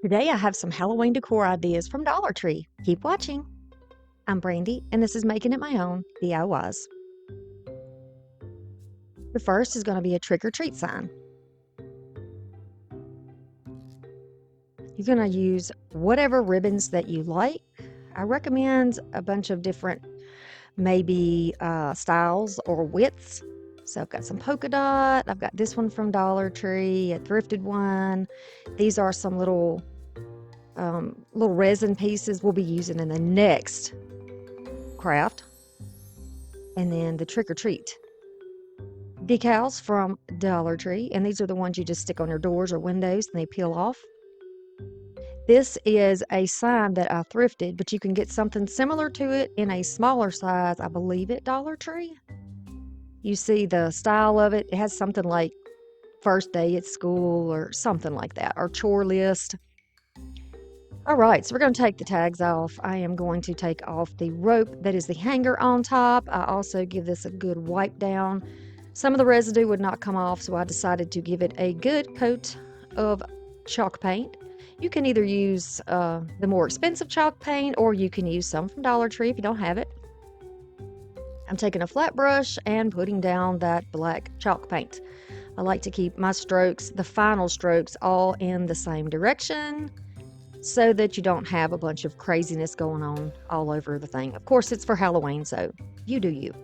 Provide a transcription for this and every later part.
Today I have some Halloween decor ideas from Dollar Tree. Keep watching. I'm Brandy, and this is Making It My Own DIYs. The first is going to be a trick or treat sign. You're going to use whatever ribbons that you like. I recommend a bunch of different maybe styles or widths. So I've got some polka dot. I've got this one from Dollar Tree, a thrifted one. These are some little resin pieces we'll be using in the next craft. And then the trick or treat decals from Dollar Tree, and these are the ones you just stick on your doors or windows and they peel off. This is a sign that I thrifted, but you can get something similar to it in a smaller size, I believe, at Dollar Tree. You see the style of it. It has something like first day at school or something like that, or chore list. All right, so we're going to take the tags off. I am going to take off the rope that is the hanger on top. I also give this a good wipe down. Some of the residue would not come off, so I decided to give it a good coat of chalk paint. You can either use the more expensive chalk paint, or you can use some from Dollar Tree if you don't have it. I'm taking a flat brush and putting down that black chalk paint. I like to keep my strokes, the final strokes, all in the same direction, so that you don't have a bunch of craziness going on all over the thing. Of course, it's for Halloween, so you do you.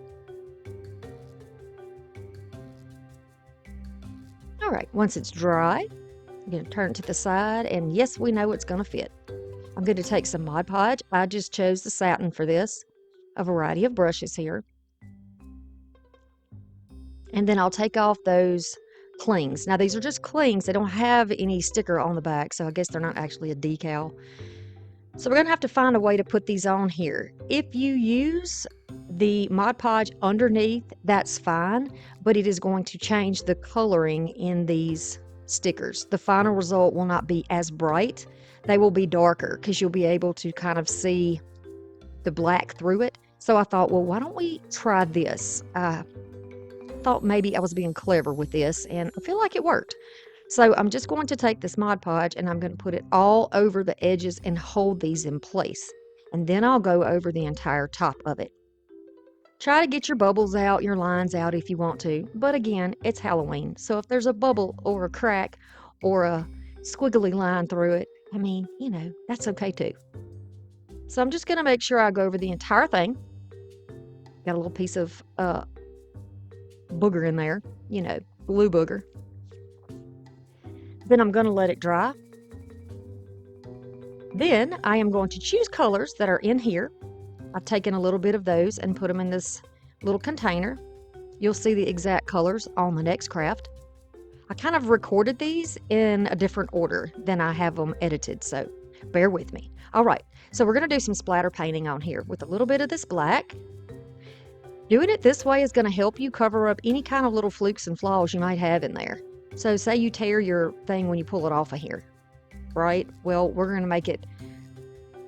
All right, once it's dry, I'm going to turn it to the side, and yes, we know it's going to fit. I'm going to take some Mod Podge. I just chose the satin for this, a variety of brushes here. And then I'll take off those clings. Now, these are just clings. They don't have any sticker on the back, so I guess they're not actually a decal. So we're going to have to find a way to put these on here. If you use the Mod Podge underneath, that's fine, but it is going to change the coloring in these stickers. The final result will not be as bright. They will be darker because you'll be able to kind of see the black through it. So I thought, well, why don't we try this? I thought maybe I was being clever with this, and I feel like it worked. So I'm just going to take this Mod Podge and I'm going to put it all over the edges and hold these in place. And then I'll go over the entire top of it. Try to get your bubbles out, your lines out if you want to. But again, it's Halloween. So if there's a bubble or a crack or a squiggly line through it, I mean, that's okay too. So I'm just going to make sure I go over the entire thing. Got a little piece of booger in there, glue booger. Then I'm going to let it dry. Then I am going to choose colors that are in here. I've taken a little bit of those and put them in this little container. You'll see the exact colors on the next craft. I kind of recorded these in a different order than I have them edited, so bear with me. All right, so we're going to do some splatter painting on here with a little bit of this black. Doing it this way is going to help you cover up any kind of little flukes and flaws you might have in there. So say you tear your thing when you pull it off of here, right? Well, we're going to make it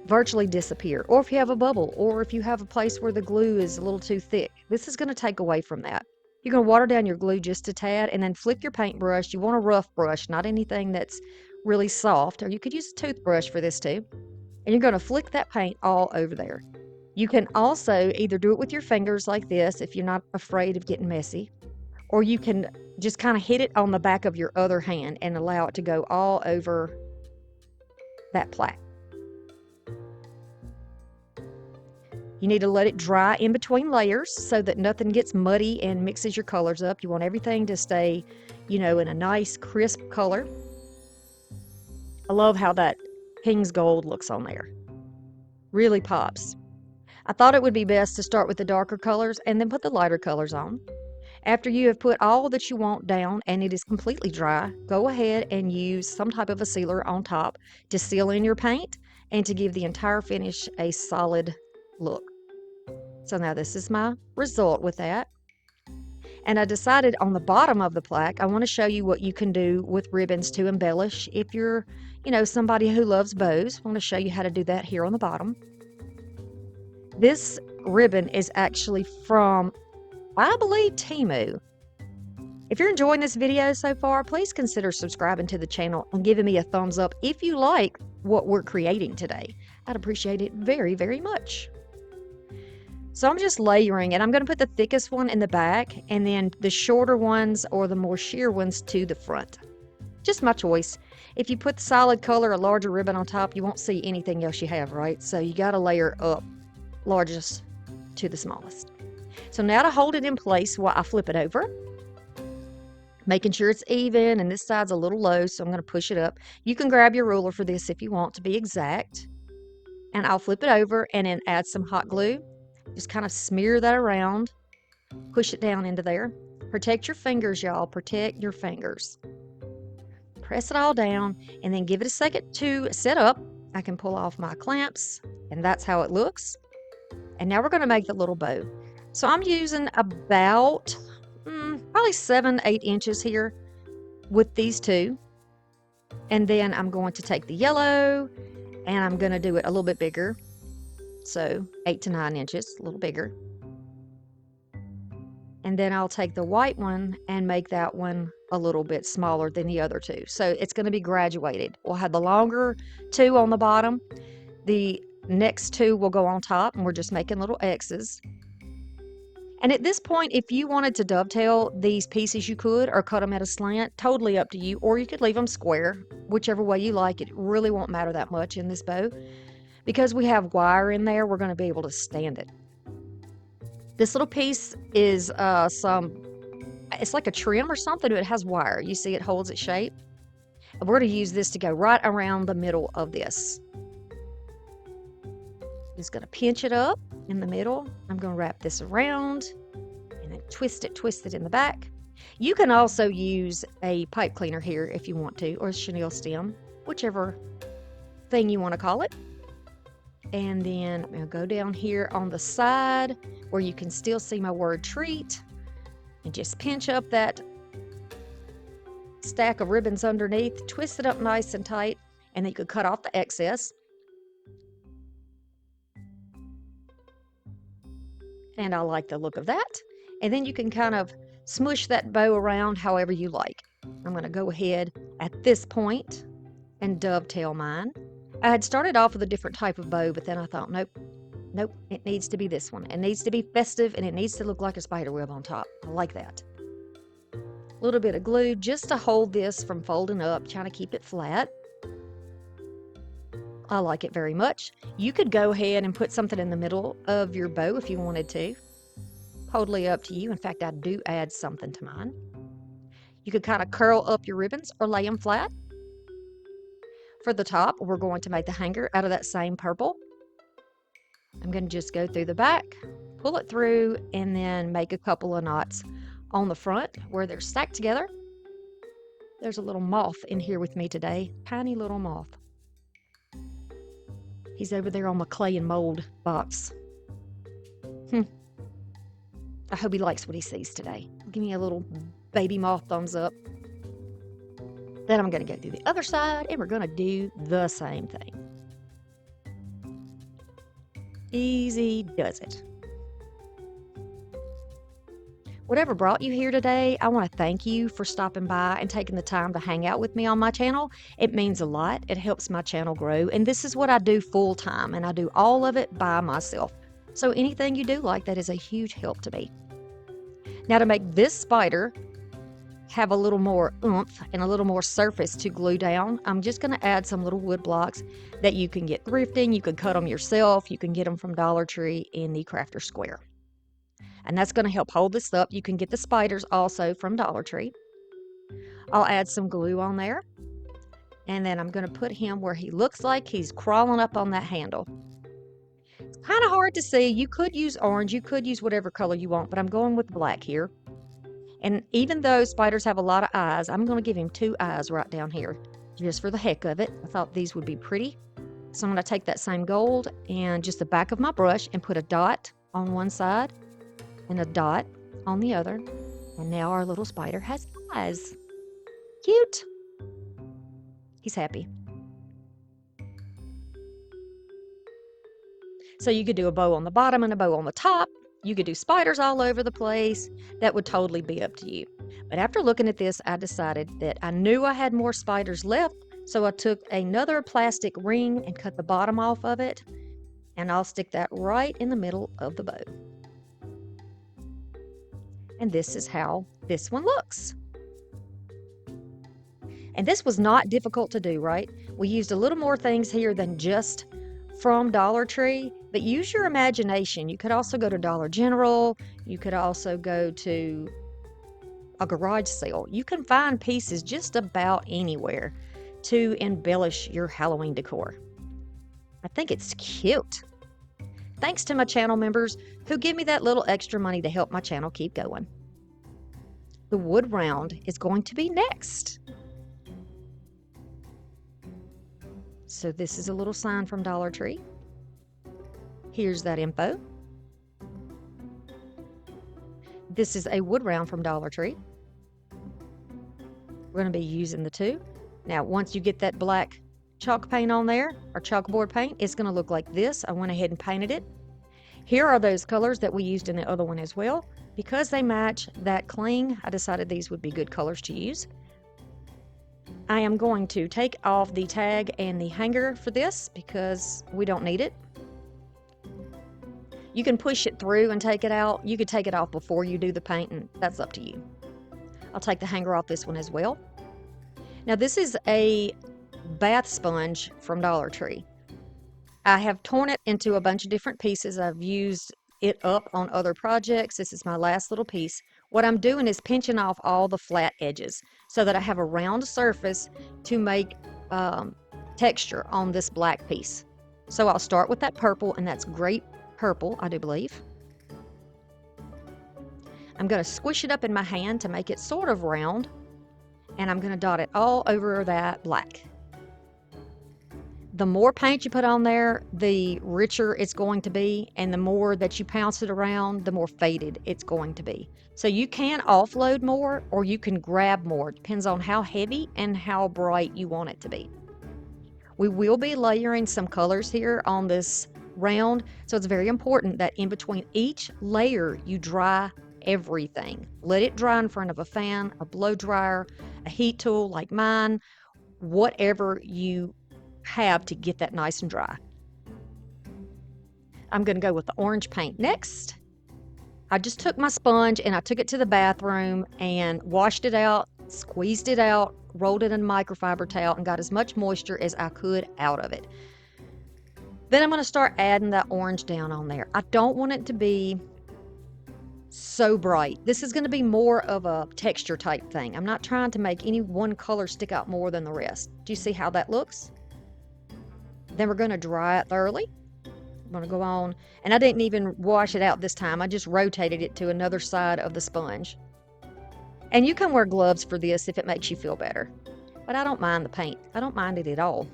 virtually disappear. Or if you have a bubble, or if you have a place where the glue is a little too thick, this is going to take away from that. You're going to water down your glue just a tad and then flick your paintbrush. You want a rough brush, not anything that's really soft, or you could use a toothbrush for this too. And you're going to flick that paint all over there. You can also either do it with your fingers like this if you're not afraid of getting messy, or you can just kind of hit it on the back of your other hand and allow it to go all over that plaque. You need to let it dry in between layers so that nothing gets muddy and mixes your colors up. You want everything to stay, in a nice crisp color. I love how that King's Gold looks on there. Really pops. I thought it would be best to start with the darker colors and then put the lighter colors on. After you have put all that you want down and it is completely dry, go ahead and use some type of a sealer on top to seal in your paint and to give the entire finish a solid look. So now this is my result with that. And I decided on the bottom of the plaque, I want to show you what you can do with ribbons to embellish. If you're, somebody who loves bows, I want to show you how to do that here on the bottom. This ribbon is actually from, I believe, Temu. If you're enjoying this video so far, please consider subscribing to the channel and giving me a thumbs up if you like what we're creating today. I'd appreciate it very, very much. So I'm just layering it. I'm going to put the thickest one in the back and then the shorter ones or the more sheer ones to the front. Just my choice. If you put the solid color, a larger ribbon on top, you won't see anything else you have, right? So you got to layer up largest to the smallest. So now to hold it in place while I flip it over, making sure it's even, and this side's a little low, so I'm going to push it up. You can grab your ruler for this if you want to be exact. And I'll flip it over and then add some hot glue. Just kind of smear that around, push it down into there. Protect your fingers, y'all. Protect your fingers. Press it all down and then give it a second to set up. I can pull off my clamps, and that's how it looks. And now we're going to make the little bow. So I'm using about probably 7-8 inches here with these two. And then I'm going to take the yellow and I'm going to do it a little bit bigger. So 8 to 9 inches, a little bigger. And then I'll take the white one and make that one a little bit smaller than the other two. So it's going to be graduated. We'll have the longer two on the bottom. The next two will go on top, and we're just making little X's. And at this point, if you wanted to dovetail these pieces, you could, or cut them at a slant. Totally up to you. Or you could leave them square, whichever way you like. It really won't matter that much in this bow. Because we have wire in there, we're going to be able to stand it. This little piece is it's like a trim or something, but it has wire. You see it holds its shape. And we're going to use this to go right around the middle of this. Just going to pinch it up in the middle. I'm going to wrap this around and then twist it in the back. You can also use a pipe cleaner here if you want to, or a chenille stem, whichever thing you want to call it. And then I'm going to go down here on the side where you can still see my word treat and just pinch up that stack of ribbons underneath, twist it up nice and tight, and then you could cut off the excess. And I like the look of that. And then you can kind of smush that bow around however you like. I'm going to go ahead at this point and dovetail mine. I had started off with a different type of bow, but then I thought, nope, it needs to be this one. It needs to be festive, and it needs to look like a spider web on top. I like that. A little bit of glue just to hold this from folding up, trying to keep it flat. I like it very much. You could go ahead and put something in the middle of your bow if you wanted to. Totally up to you. In fact, I do add something to mine. You could kind of curl up your ribbons or lay them flat. For the top, we're going to make the hanger out of that same purple. I'm going to just go through the back, pull it through, and then make a couple of knots on the front where they're stacked together. There's a little moth in here with me today, tiny little moth. He's over there on my clay and mold box. I hope he likes what he sees today. Give me a little baby moth thumbs up. Then I'm going to go through the other side, and we're going to do the same thing. Easy does it. Whatever brought you here today, I want to thank you for stopping by and taking the time to hang out with me on my channel. It means a lot. It helps my channel grow, and this is what I do full time, and I do all of it by myself. So anything you do like that is a huge help to me. Now to make this spider have a little more oomph and a little more surface to glue down, I'm just going to add some little wood blocks that you can get thrifting. You can cut them yourself. You can get them from Dollar Tree in the Crafter Square. And that's going to help hold this up. You can get the spiders also from Dollar Tree. I'll add some glue on there. And then I'm going to put him where he looks like he's crawling up on that handle. It's kind of hard to see. You could use orange. You could use whatever color you want, but I'm going with black here. And even though spiders have a lot of eyes, I'm going to give him 2 eyes right down here, just for the heck of it. I thought these would be pretty. So I'm going to take that same gold and just the back of my brush and put a dot on one side and a dot on the other. And now our little spider has eyes. Cute. He's happy. So you could do a bow on the bottom and a bow on the top. You could do spiders all over the place. That would totally be up to you. But after looking at this, I decided that I knew I had more spiders left, so I took another plastic ring and cut the bottom off of it, and I'll stick that right in the middle of the bow. And this is how this one looks. And this was not difficult to do, right? We used a little more things here than just from Dollar Tree, but use your imagination. You could also go to Dollar General. You could also go to a garage sale. You can find pieces just about anywhere to embellish your Halloween decor. I think it's cute. Thanks to my channel members who give me that little extra money to help my channel keep going. The wood round is going to be next. So this is a little sign from Dollar Tree. Here's that info. This is a wood round from Dollar Tree. We're going to be using the two. Now, once you get that black chalk paint on there, or chalkboard paint, it's going to look like this. I went ahead and painted it. Here are those colors that we used in the other one as well. Because they match that cling, I decided these would be good colors to use. I am going to take off the tag and the hanger for this because we don't need it. You can push it through and take it out. You could take it off before you do the paint, and that's up to you. I'll take the hanger off this one as well. Now this is a bath sponge from Dollar Tree. I have torn it into a bunch of different pieces. I've used it up on other projects. This is my last little piece. What I'm doing is pinching off all the flat edges so that I have a round surface to make texture on this black piece. So I'll start with that purple, and that's grape purple, I do believe. I'm going to squish it up in my hand to make it sort of round, and I'm going to dot it all over that black. The more paint you put on there, the richer it's going to be, and the more that you pounce it around, the more faded it's going to be. So you can offload more or you can grab more. It depends on how heavy and how bright you want it to be. We will be layering some colors here on this round, so it's very important that in between each layer you dry everything. Let it dry in front of a fan, a blow dryer, a heat tool like mine, whatever you have to get that nice and dry. I'm going to go with the orange paint next. I just took my sponge and I took it to the bathroom and washed it out, squeezed it out, rolled it in a microfiber towel, and got as much moisture as I could out of it. Then I'm going to start adding that orange down on there. I don't want it to be so bright. This is going to be more of a texture type thing. I'm not trying to make any one color stick out more than the rest. Do you see how that looks? Then we're going to dry it thoroughly. I'm going to go on, and I didn't even wash it out this time. I just rotated it to another side of the sponge. And you can wear gloves for this if it makes you feel better. But I don't mind the paint. I don't mind it at all.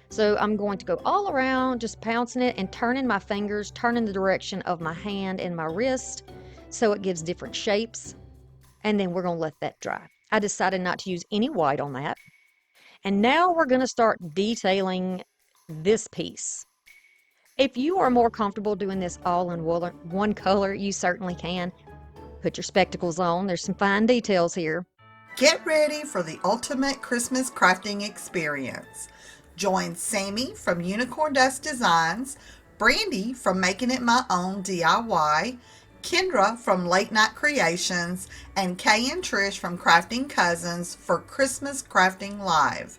So I'm going to go all around, just pouncing it and turning my fingers, turning the direction of my hand and my wrist so it gives different shapes. And then we're going to let that dry. I decided not to use any white on that. And now we're going to start detailing this piece. If you are more comfortable doing this all in one color, you certainly can. Put your spectacles on. There's some fine details here. Get ready for the ultimate Christmas crafting experience. Join Sammy from Unicorn Dust Designs, Brandy from Making It My Own DIY, Kendra from Late Night Creations, and Kay and Trish from Crafting Cousins for Christmas Crafting Live.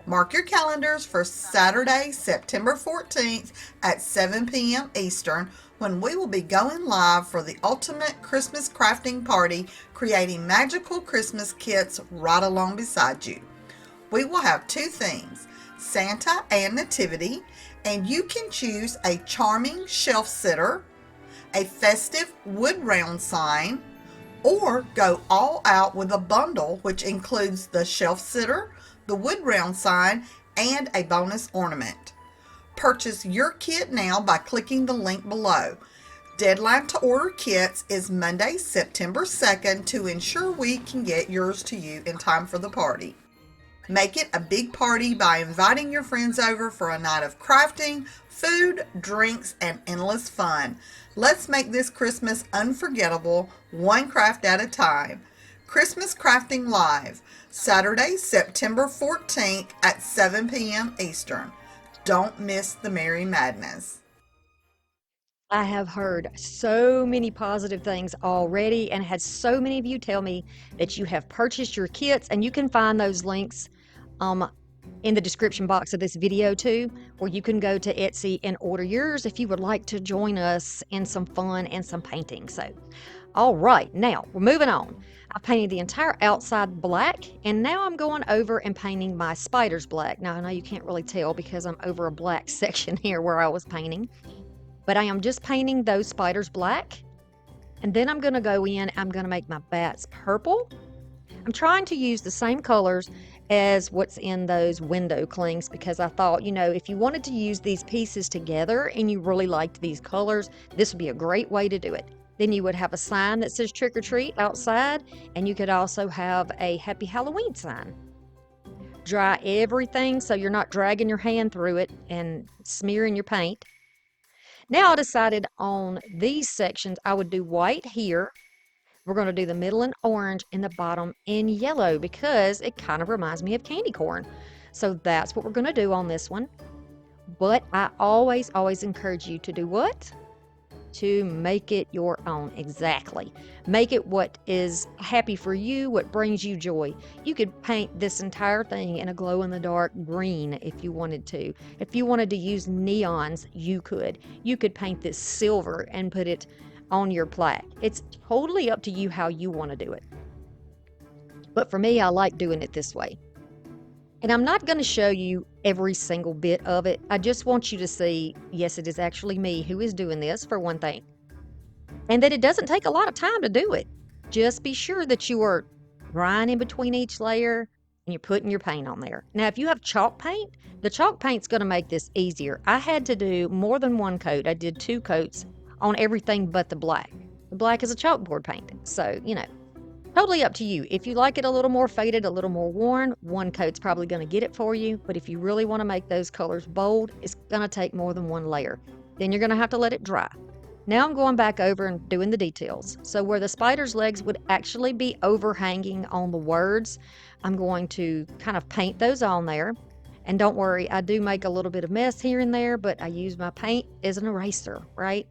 Mark your calendars for Saturday, September 14th at 7 p.m. Eastern, when we will be going live for the ultimate Christmas crafting party, creating magical Christmas kits right along beside you. We will have two themes, Santa and Nativity, and you can choose a charming shelf sitter, a festive wood round sign, or go all out with a bundle which includes the shelf sitter, the wood round sign, and a bonus ornament. Purchase your kit now by clicking the link below. Deadline to order kits is Monday, September 2nd to ensure we can get yours to you in time for the party. Make it a big party by inviting your friends over for a night of crafting, food, drinks, and endless fun. Let's make this Christmas unforgettable, one craft at a time. Christmas Crafting Live, Saturday, September 14th at 7 p.m. Eastern. Don't miss the merry madness. I have heard so many positive things already and had so many of you tell me that you have purchased your kits, and you can find those links um, in the description box of this video too, where you can go to Etsy and order yours if you would like to join us in some fun and some painting. So, all right, now we're moving on. I painted the entire outside black, and now I'm going over and painting my spiders black. Now, I know you can't really tell because I'm over a black section here where I was painting, but I am just painting those spiders black. And then I'm going to go in, I'm going to make my bats purple. I'm trying to use the same colors as what's in those window clings, because I thought, if you wanted to use these pieces together and you really liked these colors, this would be a great way to do it. Then you would have a sign that says trick or treat outside, and you could also have a happy Halloween sign. Dry everything so you're not dragging your hand through it and smearing your paint. Now I decided on these sections I would do white here. We're going to do the middle in orange and the bottom in yellow because it kind of reminds me of candy corn. So that's what we're going to do on this one. But I always encourage you to do what? To make it your own. Exactly. Make it what is happy for you, what brings you joy. You could paint this entire thing in a glow-in-the-dark green if you wanted to. If you wanted to use neons, you could. You could paint this silver and put it on your plaque. It's totally up to you how you want to do it. But for me, I like doing it this way. And I'm not going to show you every single bit of it. I just want you to see, yes, it is actually me who is doing this, for one thing. And that it doesn't take a lot of time to do it. Just be sure that you are drying in between each layer and you're putting your paint on there. Now, if you have chalk paint, the chalk paint's going to make this easier. I had to do more than one coat. I did 2 coats on everything but the black. The black is a chalkboard paint. So, totally up to you. If you like it a little more faded, a little more worn, one coat's probably going to get it for you. But if you really want to make those colors bold, it's going to take more than one layer. Then you're going to have to let it dry. Now I'm going back over and doing the details. So where the spider's legs would actually be overhanging on the words, I'm going to kind of paint those on there. And don't worry, I do make a little bit of mess here and there, but I use my paint as an eraser, right?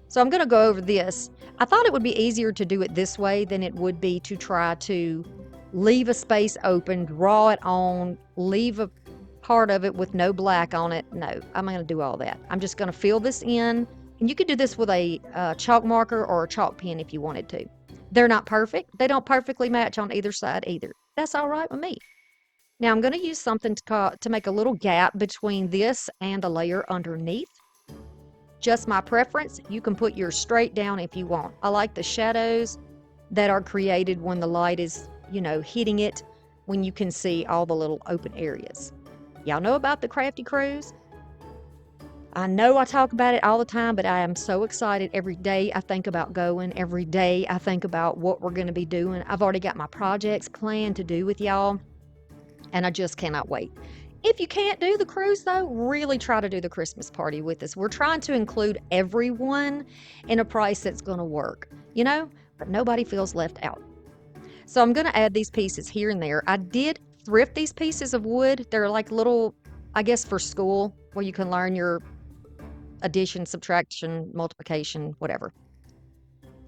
So I'm going to go over this. I thought it would be easier to do it this way than it would be to try to leave a space open, draw it on, leave a part of it with no black on it. No, I'm not going to do all that. I'm just going to fill this in. And you could do this with a chalk marker or a chalk pen if you wanted to. They're not perfect. They don't perfectly match on either side either. That's all right with me. Now I'm going to use something to make a little gap between this and the layer underneath. Just my preference. You can put yours straight down if you want. I like the shadows that are created when the light is, hitting it, when you can see all the little open areas. Y'all know about the Crafty Cruise? I know I talk about it all the time, but I am so excited. Every day I think about going. Every day I think about what we're going to be doing. I've already got my projects planned to do with y'all, and I just cannot wait. If you can't do the cruise, though, really try to do the Christmas party with us. We're trying to include everyone in a price that's going to work, but nobody feels left out. So I'm going to add these pieces here and there. I did thrift these pieces of wood. They're like little, I guess, for school where you can learn your addition, subtraction, multiplication, whatever.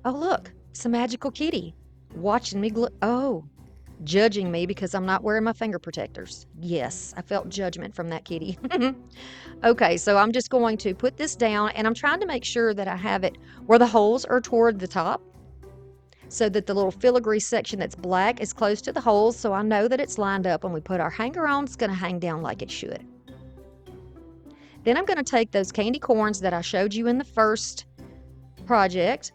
Oh, look, it's a magical kitty watching me. Judging me because I'm not wearing my finger protectors. Yes, I felt judgment from that kitty. Okay, so I'm just going to put this down, and I'm trying to make sure that I have it where the holes are toward the top, so that the little filigree section that's black is close to the holes, so I know that it's lined up. When we put our hanger on, it's going to hang down like it should. Then I'm going to take those candy corns that I showed you in the first project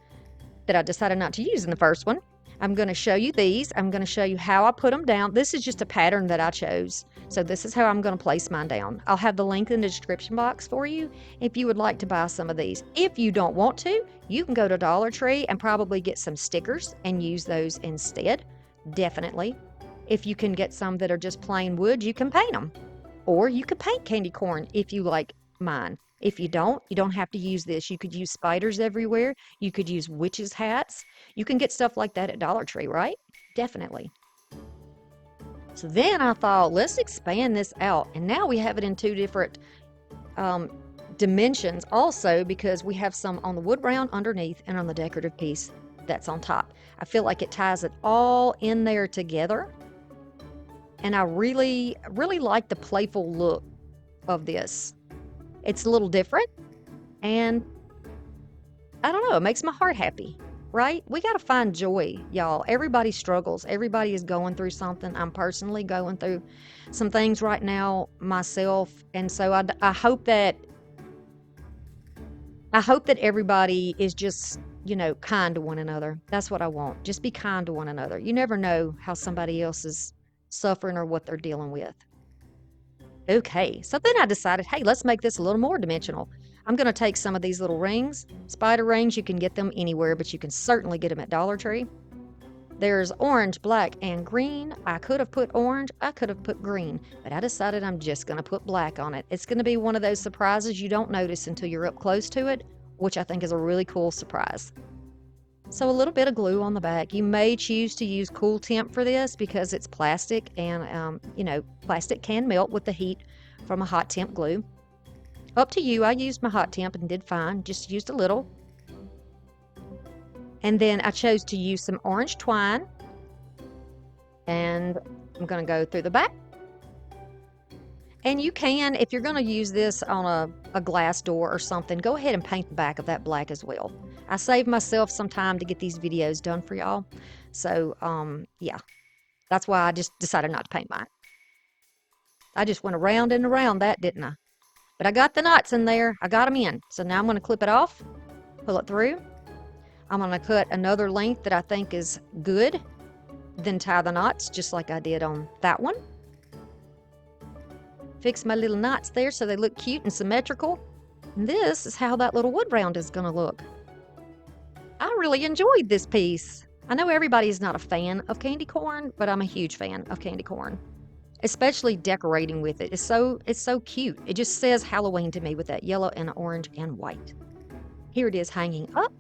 that I decided not to use in the first one. I'm going to show you these. I'm going to show you how I put them down. This is just a pattern that I chose. So this is how I'm going to place mine down. I'll have the link in the description box for you if you would like to buy some of these. If you don't want to, you can go to Dollar Tree and probably get some stickers and use those instead. Definitely. If you can get some that are just plain wood, you can paint them. Or you could paint candy corn if you like mine. If you don't have to use this. You could use spiders everywhere. You could use witches' hats. You can get stuff like that at Dollar Tree, right? Definitely. So then I thought, let's expand this out. And now we have it in two different um, dimensions also, because we have some on the wood brown underneath and on the decorative piece that's on top. I feel like it ties it all in there together. And I really, really like the playful look of this. It's a little different, and I don't know, it makes my heart happy, right? We got to find joy, y'all. Everybody struggles. Everybody is going through something. I'm personally going through some things right now myself, and so I hope that everybody is just, kind to one another. That's what I want. Just be kind to one another. You never know how somebody else is suffering or what they're dealing with. Okay, so then I decided, hey, let's make this a little more dimensional. I'm going to take some of these little rings. Spider rings, you can get them anywhere, but you can certainly get them at Dollar Tree. There's orange, black, and green. I could have put orange, I could have put green, but I decided I'm just going to put black on it. It's going to be one of those surprises you don't notice until you're up close to it, which I think is a really cool surprise. So a little bit of glue on the back. You may choose to use cool temp for this because it's plastic, and plastic can melt with the heat from a hot temp glue. Up to you. I used my hot temp and did fine, just used a little. And then I chose to use some orange twine, and I'm going to go through the back. And you can, if you're going to use this on a glass door or something, go ahead and paint the back of that black as well. I saved myself some time to get these videos done for y'all. So, yeah, that's why I just decided not to paint mine. I just went around and around that, didn't I? But I got the knots in there. I got them in. So now I'm going to clip it off, pull it through. I'm going to cut another length that I think is good, then tie the knots just like I did on that one. Fix my little knots there so they look cute and symmetrical. And this is how that little wood round is going to look. I really enjoyed this piece. I know everybody's not a fan of candy corn, but I'm a huge fan of candy corn, especially decorating with it. It's so cute. It just says Halloween to me with that yellow and orange and white. Here it is hanging up.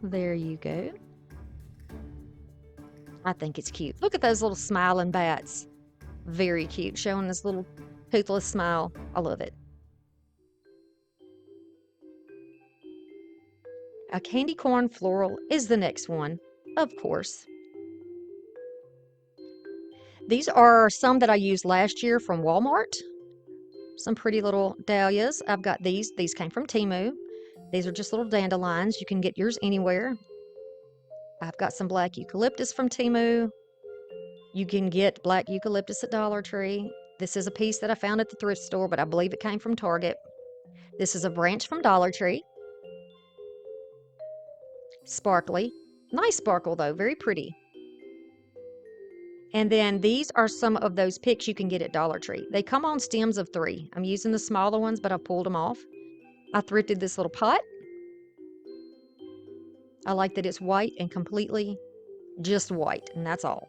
There you go. I think it's cute. Look at those little smiling bats. Very cute, showing this little toothless smile. I love it. A candy corn floral is the next one, of course. These are some that I used last year from Walmart. Some pretty little dahlias. I've got these. These came from Temu. These are just little dandelions. You can get yours anywhere. I've got some black eucalyptus from Temu. You can get black eucalyptus at Dollar Tree. This is a piece that I found at the thrift store, but I believe it came from Target. This is a branch from Dollar Tree. Sparkly. Nice sparkle though, very pretty. And then these are some of those picks you can get at Dollar Tree. They come on stems of 3. I'm using the smaller ones, but I pulled them off. I thrifted this little pot. I like that it's white and completely just white, and that's all.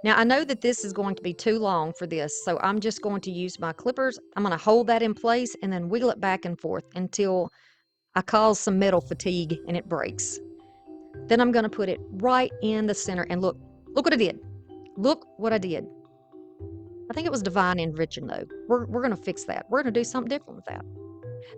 Now I know that this is going to be too long for this, so I'm just going to use my clippers. I'm going to hold that in place and then wiggle it back and forth until I cause some metal fatigue and it breaks. Then I'm going to put it right in the center, and look what I did. Look what I did. I think it was divine invention though. We're going to fix that. We're going to do something different with that.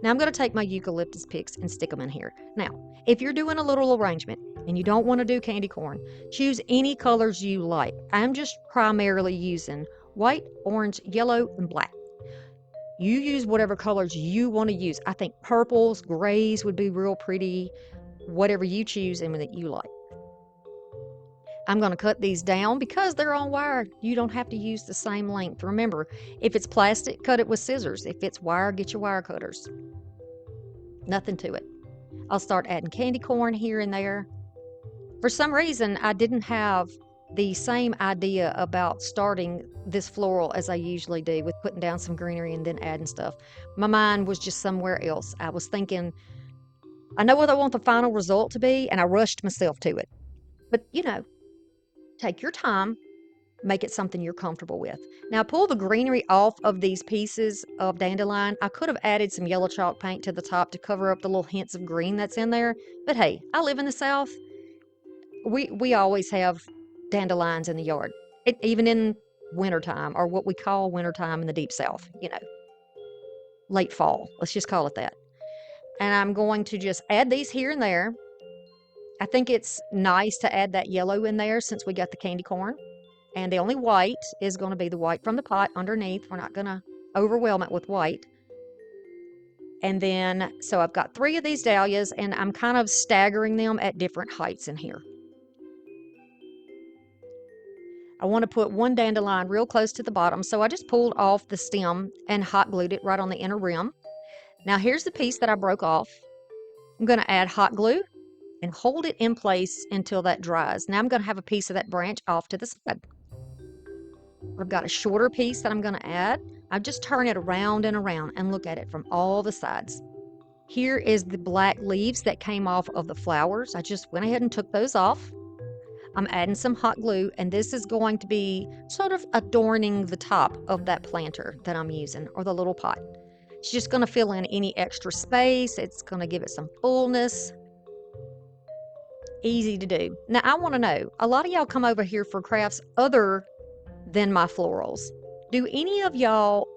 Now I'm going to take my eucalyptus picks and stick them in here. Now, if you're doing a little arrangement and you don't want to do candy corn, choose any colors you like. I'm just primarily using white, orange, yellow, and black. You use whatever colors you want to use. I think purples, grays would be real pretty, whatever you choose and that you like. I'm going to cut these down because they're on wire. You don't have to use the same length. Remember, if it's plastic, cut it with scissors. If it's wire, get your wire cutters. Nothing to it. I'll start adding candy corn here and there. For some reason, I didn't have the same idea about starting this floral as I usually do with putting down some greenery and then adding stuff. My mind was just somewhere else. I was thinking, I know what I want the final result to be, and I rushed myself to it. But, take your time, make it something you're comfortable with. Now, pull the greenery off of these pieces of dandelion. I could have added some yellow chalk paint to the top to cover up the little hints of green that's in there. But hey, I live in the South. We always have dandelions in the yard, even in wintertime, or what we call wintertime in the deep South, late fall. Let's just call it that. And I'm going to just add these here and there. I think it's nice to add that yellow in there since we got the candy corn. And the only white is going to be the white from the pot underneath. We're not going to overwhelm it with white. And then, so I've got 3 of these dahlias, and I'm kind of staggering them at different heights in here. I want to put one dandelion real close to the bottom, so I just pulled off the stem and hot glued it right on the inner rim. Now here's the piece that I broke off. I'm going to add hot glue and hold it in place until that dries. Now I'm going to have a piece of that branch off to the side. I've got a shorter piece that I'm going to add. I just turn it around and around and look at it from all the sides. Here is the black leaves that came off of the flowers. I just went ahead and took those off. I'm adding some hot glue, and this is going to be sort of adorning the top of that planter that I'm using, or the little pot. It's just going to fill in any extra space. It's going to give it some fullness. Easy to do. Now, I want to know, a lot of y'all come over here for crafts other than my florals. Do any of y'all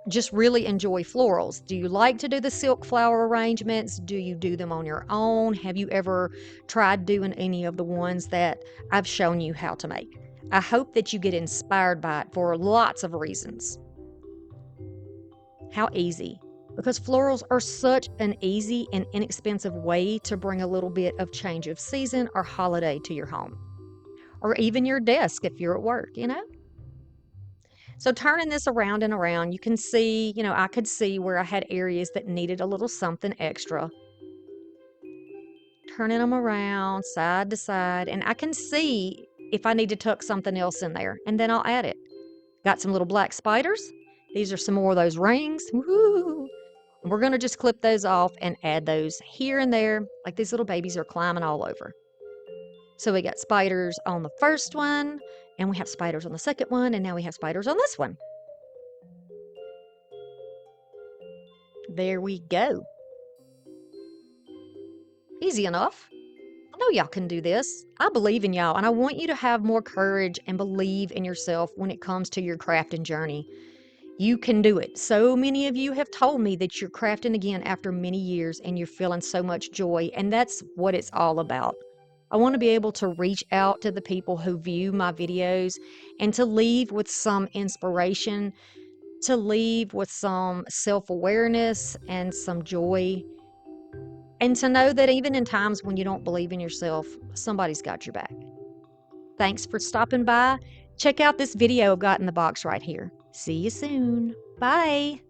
just really enjoy florals? Do you like to do the silk flower arrangements? Do you do them on your own? Have you ever tried doing any of the ones that I've shown you how to make? I hope that you get inspired by it for lots of reasons. How easy. Because florals are such an easy and inexpensive way to bring a little bit of change of season or holiday to your home. Or even your desk if you're at work, So turning this around and around, you can see, I could see where I had areas that needed a little something extra. Turning them around side to side, and I can see if I need to tuck something else in there, and then I'll add it. Got some little black spiders. These are some more of those rings. Woo! We're going to just clip those off and add those here and there, like these little babies are climbing all over. So we got spiders on the first one, and we have spiders on the second one, and now we have spiders on this one. There we go. Easy enough. I know y'all can do this. I believe in y'all, and I want you to have more courage and believe in yourself when it comes to your crafting journey. You can do it. So many of you have told me that you're crafting again after many years and you're feeling so much joy, and that's what it's all about. I want to be able to reach out to the people who view my videos and to leave with some inspiration, to leave with some self-awareness and some joy, and to know that even in times when you don't believe in yourself, somebody's got your back. Thanks for stopping by. Check out this video I've got in the box right here. See you soon. Bye.